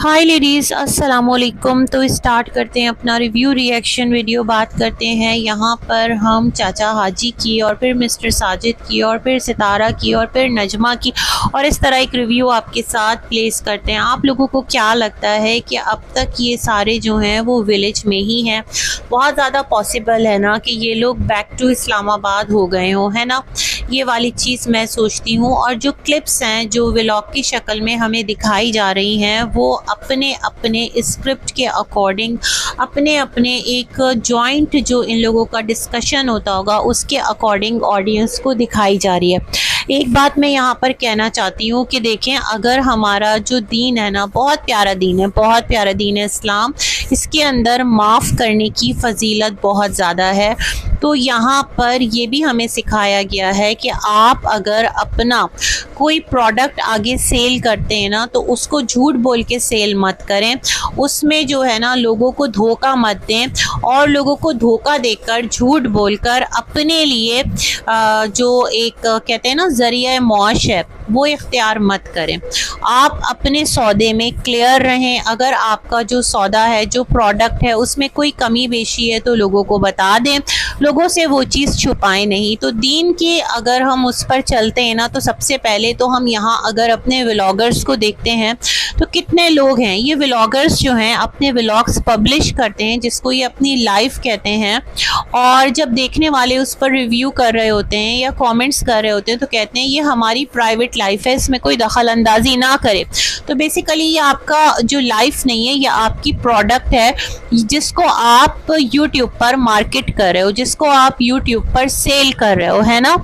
हाय ladies, अस्सलाम वालेकुम। तो स्टार्ट करते हैं अपना रिव्यू रिएक्शन वीडियो। बात करते हैं यहाँ पर हम चाचा हाजी की और फिर मिस्टर साजिद की और फिर सितारा की और फिर नजमा की, और इस तरह एक रिव्यू आपके साथ प्लेस करते हैं। आप लोगों को क्या लगता है कि अब तक ये सारे जो हैं वो विलेज में ही हैं? बहुत ज़्यादा पॉसिबल है ना कि ये लोग बैक टू इस्लामाबाद हो गए हों, है ना? ये वाली चीज़ मैं सोचती हूँ। और जो क्लिप्स हैं जो व्लॉग की शक्ल में हमें दिखाई जा रही हैं वो अपने अपने स्क्रिप्ट के अकॉर्डिंग, अपने अपने एक जॉइंट जो इन लोगों का डिस्कशन होता होगा उसके अकॉर्डिंग ऑडियंस को दिखाई जा रही है। एक बात मैं यहाँ पर कहना चाहती हूँ कि देखें, अगर हमारा जो दीन है ना, बहुत प्यारा दीन है, बहुत प्यारा दीन है इस्लाम, इसके अंदर माफ़ करने की फजीलत बहुत ज़्यादा है। तो यहाँ पर ये भी हमें सिखाया गया है कि आप अगर अपना कोई प्रोडक्ट आगे सेल करते हैं ना, तो उसको झूठ बोल के सेल मत करें, उसमें जो है ना लोगों को धोखा मत दें, और लोगों को धोखा देकर झूठ बोलकर अपने लिए जो एक कहते हैं ना ज़रिया मौश है वो इख्तियार मत करें। आप अपने सौदे में क्लियर रहें। अगर आपका जो सौदा है, जो प्रोडक्ट है, उसमें कोई कमी बेशी है तो लोगों को बता दें, लोगों से वो चीज़ छुपाएं नहीं। तो दीन के अगर हम उस पर चलते हैं ना, तो सबसे पहले तो हम यहाँ अगर अपने व्लॉगर्स को देखते हैं तो कितने लोग हैं, ये व्लॉगर्स जो हैं अपने व्लॉग्स पब्लिश करते हैं जिसको ये अपनी लाइफ कहते हैं, और जब देखने वाले उस पर रिव्यू कर रहे होते हैं या कमेंट्स कर रहे होते हैं तो कहते हैं ये हमारी प्राइवेट लाइफ है, इसमें कोई दखल अंदाजी ना करे। तो बेसिकली ये आपका जो लाइफ नहीं है, ये आपकी प्रोडक्ट है जिसको आप यूट्यूब पर मार्केट कर रहे हो, जिसको आप यूट्यूब पर सेल कर रहे हो, है ना?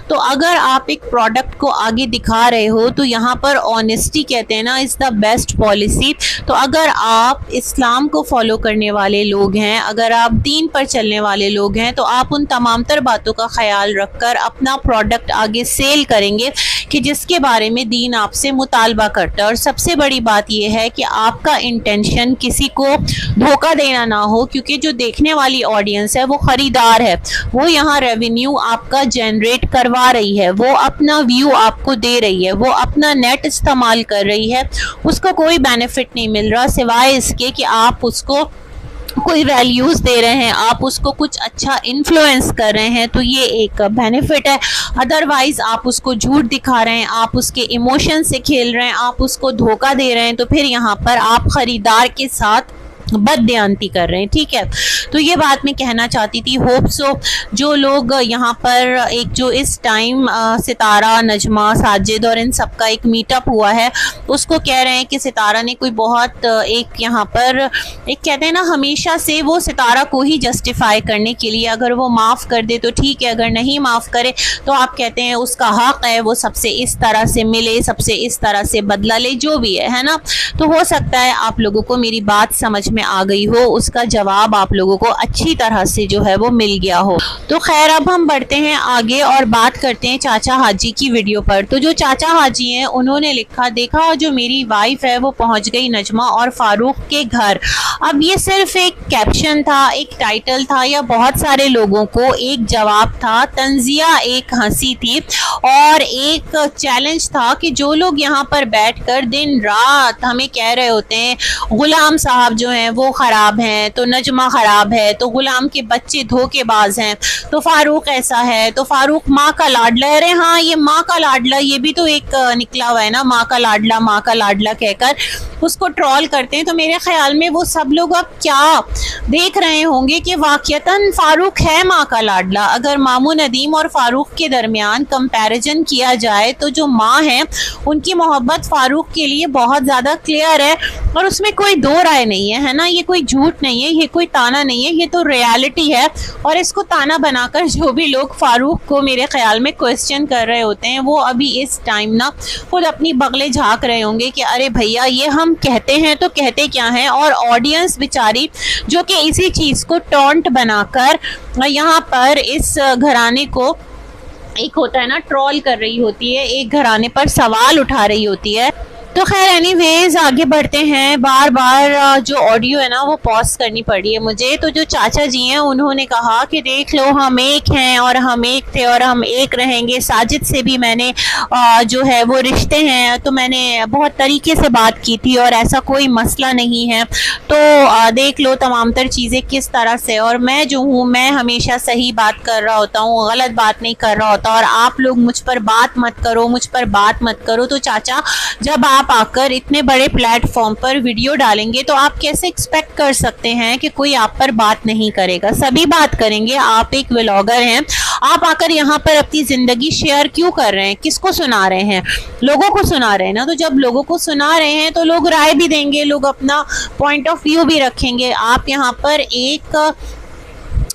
तो अगर आप एक प्रोडक्ट को आगे दिखा रहे हो तो यहाँ पर ऑनेस्टी कहते हैं ना इज़ द बेस्ट पॉलिसी। तो अगर आप इस्लाम को फॉलो करने वाले लोग हैं, अगर आप दीन पर चलने वाले लोग हैं, तो आप उन तमाम तर बातों का ख्याल रखकर अपना प्रोडक्ट आगे सेल करेंगे कि जिसके बारे में दीन आपसे मुतालबा करता है। और सबसे बड़ी बात यह है कि आपका इंटेंशन किसी को धोखा देना ना हो, क्योंकि जो देखने वाली ऑडियंस है वो ख़रीदार है, वो यहाँ रेवेन्यू आपका जनरेट करवा रही है, वो अपना व्यू आपको दे रही है, वो अपना नेट इस्तेमाल कर रही है, उसको कोई बेनिफिट नहीं मिल रहा सिवाय इसके कि आप उसको कोई वैल्यूज़ दे रहे हैं, आप उसको कुछ अच्छा इन्फ्लुएंस कर रहे हैं, तो ये एक बेनिफिट है। अदरवाइज़ आप उसको झूठ दिखा रहे हैं, आप उसके इमोशन से खेल रहे हैं, आप उसको धोखा दे रहे हैं, तो फिर यहाँ पर आप ख़रीदार के साथ बददयांती कर रहे हैं। ठीक है, तो ये बात मैं कहना चाहती थी। होप सो जो लोग यहाँ पर एक जो इस टाइम सितारा, नजमा, साजिद और इन सब का एक मीटअप हुआ है, उसको कह रहे हैं कि सितारा ने कोई बहुत एक यहाँ पर एक कहते हैं ना हमेशा से वो सितारा को ही जस्टिफाई करने के लिए, अगर वो माफ़ कर दे तो ठीक है, अगर नहीं माफ़ करे तो आप कहते हैं उसका हक़ है, वो सबसे इस तरह से मिले, सबसे इस तरह से बदला ले, जो भी है ना? तो हो सकता है आप लोगों को मेरी बात समझ में आ गई हो, उसका जवाब आप लोगों को अच्छी तरह से जो है वो मिल गया हो। तो खैर, अब हम बढ़ते हैं आगे और बात करते हैं चाचा हाजी की वीडियो पर। तो जो चाचा हाजी हैं उन्होंने लिखा, देखा जो मेरी वाइफ है वो पहुंच गई नजमा और फारूक के घर। अब ये सिर्फ एक कैप्शन था, एक टाइटल था, या बहुत सारे लोगों को एक जवाब था, तंजिया एक हंसी थी और एक चैलेंज था कि जो लोग यहाँ पर बैठकर दिन रात हमें कह रहे होते हैं गुलाम साहब जो हैं वो ख़राब हैं, तो नजमा ख़राब है, तो गुलाम के बच्चे धोखेबाज हैं, तो फारूक ऐसा है, तो फारूक माँ का लाडला है। अरे हाँ, ये माँ का लाडला, ये भी तो एक निकला हुआ है ना, माँ का लाडला, माँ का लाडला कहकर उसको ट्रोल करते हैं। तो मेरे ख्याल में वो सब लोग अब क्या देख रहे होंगे कि वाक़यतन फारूक है माँ का लाडला। अगर मामू नदीम और फारूक के दरमियान कंपैरिजन किया जाए तो जो माँ है उनकी मोहब्बत फारूक के लिए बहुत ज़्यादा क्लियर है, और उसमें कोई दो राय नहीं है ना? ये कोई झूठ नहीं है, ये कोई ताना नहीं है, ये तो रियलिटी है। और इसको ताना बनाकर जो भी लोग फारूक को मेरे ख्याल में क्वेश्चन कर रहे होते हैं, वो अभी इस टाइम ना खुद अपनी बगलें झाँक रहे होंगे कि अरे भैया, ये हम कहते हैं तो कहते क्या हैं। और ऑडियंस बेचारी जो कि इसी चीज़ को टॉन्ट बनाकर यहाँ पर इस घराने को एक होता है ना ट्रोल कर रही होती है, एक घराने पर सवाल उठा रही होती है। तो खैर एनीवेज आगे बढ़ते हैं। बार बार जो ऑडियो है ना वो पॉज करनी पड़ी है मुझे। तो जो चाचा जी हैं उन्होंने कहा कि देख लो हम एक हैं और हम एक थे और हम एक रहेंगे। साजिद से भी मैंने जो है वो रिश्ते हैं, तो मैंने बहुत तरीके से बात की थी और ऐसा कोई मसला नहीं है। तो देख लो तमाम तर चीज़ें किस तरह से, और मैं जो हूँ मैं हमेशा सही बात कर रहा होता हूँ, गलत बात नहीं कर रहा होता। और आप लोग मुझ पर बात मत करो, मुझ पर बात मत करो। तो चाचा जब आप आकर इतने बड़े प्लेटफॉर्म पर वीडियो डालेंगे तो आप कैसे एक्सपेक्ट कर सकते हैं कि कोई आप पर बात नहीं करेगा? सभी बात करेंगे। आप एक व्लॉगर हैं, आप आकर यहाँ पर अपनी ज़िंदगी शेयर क्यों कर रहे हैं? किसको सुना रहे हैं? लोगों को सुना रहे हैं ना। तो जब लोगों को सुना रहे हैं तो लोग राय भी देंगे, लोग अपना पॉइंट ऑफ व्यू भी रखेंगे। आप यहाँ पर एक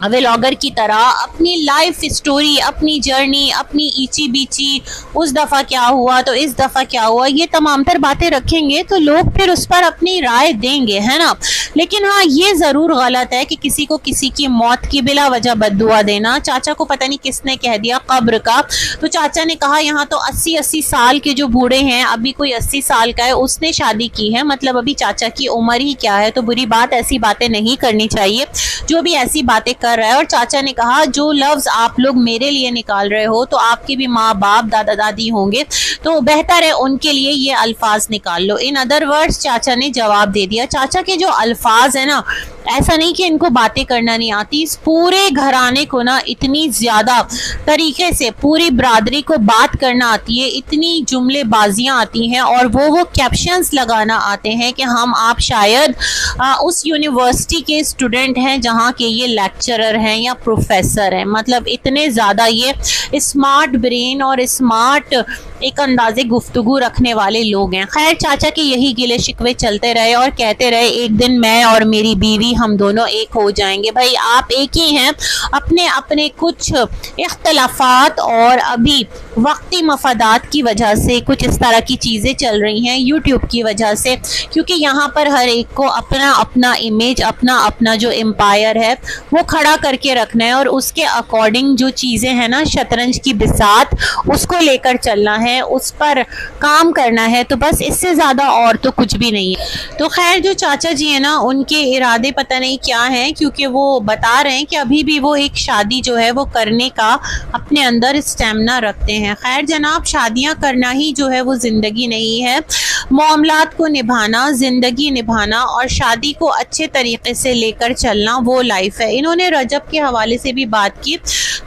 व्लॉगर की तरह अपनी लाइफ स्टोरी, अपनी जर्नी, अपनी ईची बीची, उस दफ़ा क्या हुआ तो इस दफ़ा क्या हुआ, ये तमाम तर बातें रखेंगे तो लोग फिर उस पर अपनी राय देंगे, है ना। लेकिन हाँ, ये ज़रूर गलत है कि किसी को किसी की मौत की बिला वजह बद्दुआ देना। चाचा को पता नहीं किसने कह दिया कब्र का। तो चाचा ने कहा यहाँ तो 80-80 साल के जो बूढ़े हैं, अभी कोई 80 साल का है उसने शादी की है, मतलब अभी चाचा की उम्र ही क्या है। तो बुरी बात, ऐसी बातें नहीं करनी चाहिए जो भी ऐसी बातें कर रहा है। और चाचा ने कहा जो लफ्ज़ आप लोग मेरे लिए निकाल रहे हो तो आपके भी माँ बाप दादा दादी होंगे, तो बेहतर है उनके लिए ये अल्फाज निकाल लो। इन अदर वर्ड्स चाचा ने जवाब दे दिया। चाचा के जो अल्फाज है ना, ऐसा नहीं कि इनको बातें करना नहीं आती, इस पूरे घराने को ना इतनी ज़्यादा तरीके से पूरी बरादरी को बात करना आती है, इतनी जुमलेबाजियाँ आती हैं और वो कैप्शंस लगाना आते हैं कि हम आप शायद उस यूनिवर्सिटी के स्टूडेंट हैं जहाँ के ये लेक्चरर हैं या प्रोफेसर हैं। मतलब इतने ज़्यादा ये स्मार्ट ब्रेन और स्मार्ट एक अंदाजे गुफ्तगू रखने वाले लोग हैं। खैर चाचा के यही गिले शिकवे चलते रहे और कहते रहे एक दिन मैं और मेरी बीवी हम दोनों एक हो जाएंगे। भाई आप एक ही हैं, अपने अपने कुछ इख्तलाफात और अभी वक्ती मफादात की वजह से कुछ इस तरह की चीज़ें चल रही हैं यूट्यूब की वजह से, क्योंकि यहाँ पर हर एक को अपना अपना इमेज, अपना अपना जो एम्पायर है वो खड़ा करके रखना है और उसके अकॉर्डिंग जो चीज़ें हैं ना, शतरंज की बिसात उसको लेकर चलना है, उस पर काम करना है। तो बस इससे ज़्यादा और तो कुछ भी नहीं है। तो खैर जो चाचा जी हैं ना, उनके इरादे पता नहीं क्या हैं, क्योंकि वो बता रहे हैं कि अभी भी वो एक शादी जो है वो करने का अपने अंदर स्टेमिना रखते हैं। खैर जनाब, शादियां करना ही जो है वो ज़िंदगी नहीं है। मामलात को निभाना, ज़िंदगी निभाना और शादी को अच्छे तरीके से लेकर चलना वो लाइफ है। इन्होंने रजब के हवाले से भी बात की।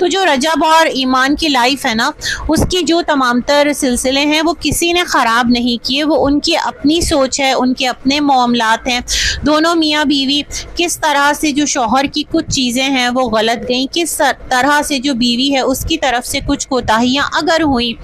तो जो रजब और ईमान की लाइफ है ना, उसकी जो तमाम तर सिलसिले हैं वो किसी ने ख़राब नहीं किए, वो उनकी अपनी सोच है, उनके अपने मामलात हैं। दोनों मियाँ बीवी किस तरह से जो शौहर की कुछ चीज़ें हैं वो गलत गई, किस तरह से जो बीवी है उसकी तरफ से कुछ कोताहियाँ अगर हुई,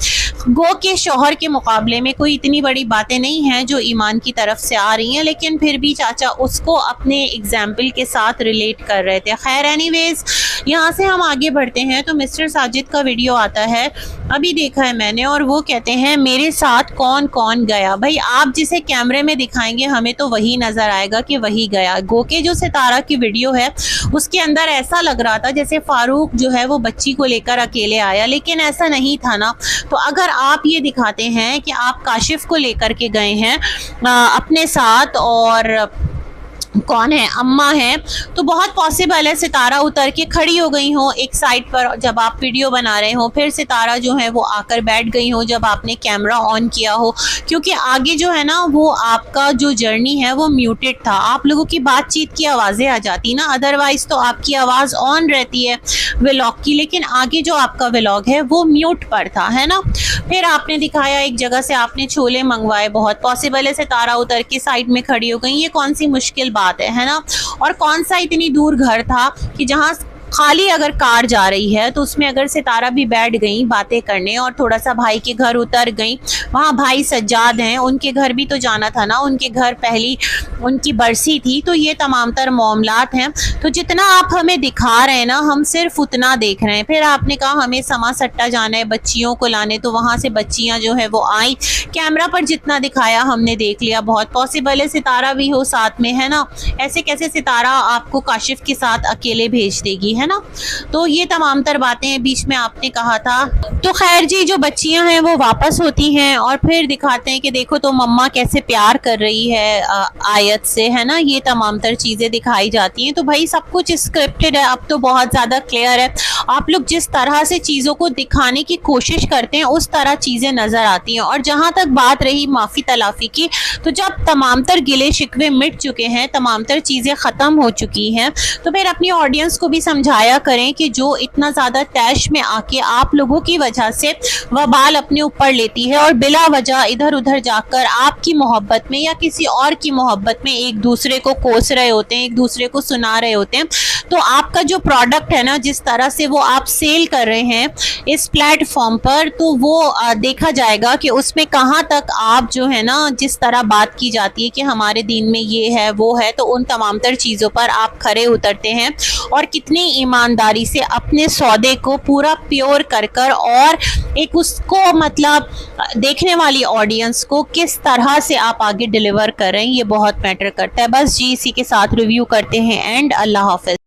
गो के शौहर के मुकाबले में कोई इतनी बड़ी बातें नहीं हैं जो ईमान की तरफ से आ रही हैं, लेकिन फिर भी चाचा उसको अपने एग्जाम्पल के साथ रिलेट कर रहे थे। खैर एनीवेज यहाँ से हम आगे बढ़ते हैं। तो मिस्टर साजिद का वीडियो आता है, अभी देखा है मैंने, और वो कहते हैं मेरे साथ कौन कौन गया। भाई आप जिसे कैमरे में दिखाएंगे हमें तो वही नज़र आएगा कि वही गया। गो के जो सितारा की वीडियो है उसके अंदर ऐसा लग रहा था जैसे फारूक जो है वो बच्ची को लेकर अकेले आया, लेकिन ऐसा नहीं था ना। तो अगर आप ये दिखाते हैं कि आप काशिफ को लेकर के गए हैं अपने साथ और कौन है, अम्मा है, तो बहुत पॉसिबल है सितारा उतर के खड़ी हो गई हो एक साइड पर जब आप वीडियो बना रहे हो, फिर सितारा जो है वो आकर बैठ गई हो जब आपने कैमरा ऑन किया हो, क्योंकि आगे जो है ना वो आपका जो जर्नी है वो म्यूटेड था। आप लोगों की बातचीत की आवाज़ें आ जाती ना, अदरवाइज़ तो आपकी आवाज़ ऑन रहती है व्लॉग की, लेकिन आगे जो आपका व्लॉग है वो म्यूट पर था, है ना। फिर आपने दिखाया एक जगह से आपने छोले मंगवाए, बहुत पॉसिबल है सितारा उतर के साइड में खड़ी हो गई। ये कौन सी मुश्किल बात है ना। और कौन सा इतनी दूर घर था कि जहां खाली अगर कार जा रही है तो उसमें अगर सितारा भी बैठ गई बातें करने और थोड़ा सा भाई के घर उतर गई, वहाँ भाई सज्जाद हैं उनके घर भी तो जाना था ना, उनके घर पहली उनकी बरसी थी। तो ये तमाम तर मामलात हैं। तो जितना आप हमें दिखा रहे हैं ना हम सिर्फ उतना देख रहे हैं। फिर आपने कहा हमें समा सट्टा जाना है बच्चियों को लाने, तो वहाँ से बच्चियाँ जो है वो आई, कैमरा पर जितना दिखाया हमने देख लिया। बहुत पॉसिबल है सितारा भी हो साथ में, है ना। ऐसे कैसे सितारा आपको काशिफ के साथ अकेले भेज देगी, है है ना। तो ये तमाम तर बातें बीच में आपने कहा था। तो खैर जी, जो बच्चियां हैं वो वापस होती हैं और फिर दिखाते हैं कि देखो तो मम्मा कैसे प्यार कर रही है आयत से, है ना। ये तमाम तर चीज़ें दिखाई जाती हैं। तो भाई सब कुछ स्क्रिप्टेड है, अब तो बहुत ज़्यादा क्लियर है। आप लोग जिस तरह से चीज़ों को दिखाने की कोशिश करते हैं उस तरह चीज़ें नज़र आती हैं। और जहाँ तक बात रही माफ़ी तलाफ़ी की, तो जब तमाम तर गिले शिकवे मिट चुके हैं, तमाम तर चीज़ें ख़त्म हो चुकी हैं, तो फिर अपनी ऑडियंस को भी समझाया करें कि जो इतना ज़्यादा तैश में आके आप लोगों की वजह से वबाल अपने ऊपर लेती है और बिला वजह इधर उधर जाकर आपकी मोहब्बत में या किसी और की मोहब्बत में एक दूसरे को कोस रहे होते हैं, एक दूसरे को सुना रहे होते हैं, तो आपका जो प्रोडक्ट है ना, जिस तरह से वो आप सेल कर रहे हैं इस प्लेटफॉर्म पर, तो वो देखा जाएगा कि उसमें कहाँ तक आप जो है ना, जिस तरह बात की जाती है कि हमारे दीन में ये है वो है, तो उन तमाम तर चीज़ों पर आप खरे उतरते हैं और कितनी ईमानदारी से अपने सौदे को पूरा प्योर कर कर और एक उसको मतलब देखने वाली ऑडियंस को किस तरह से आप आगे डिलीवर कर रहे हैं, ये बहुत मैटर करता है। बस जी, इसी के साथ रिव्यू करते हैं एंड अल्लाह हाफ़िज़।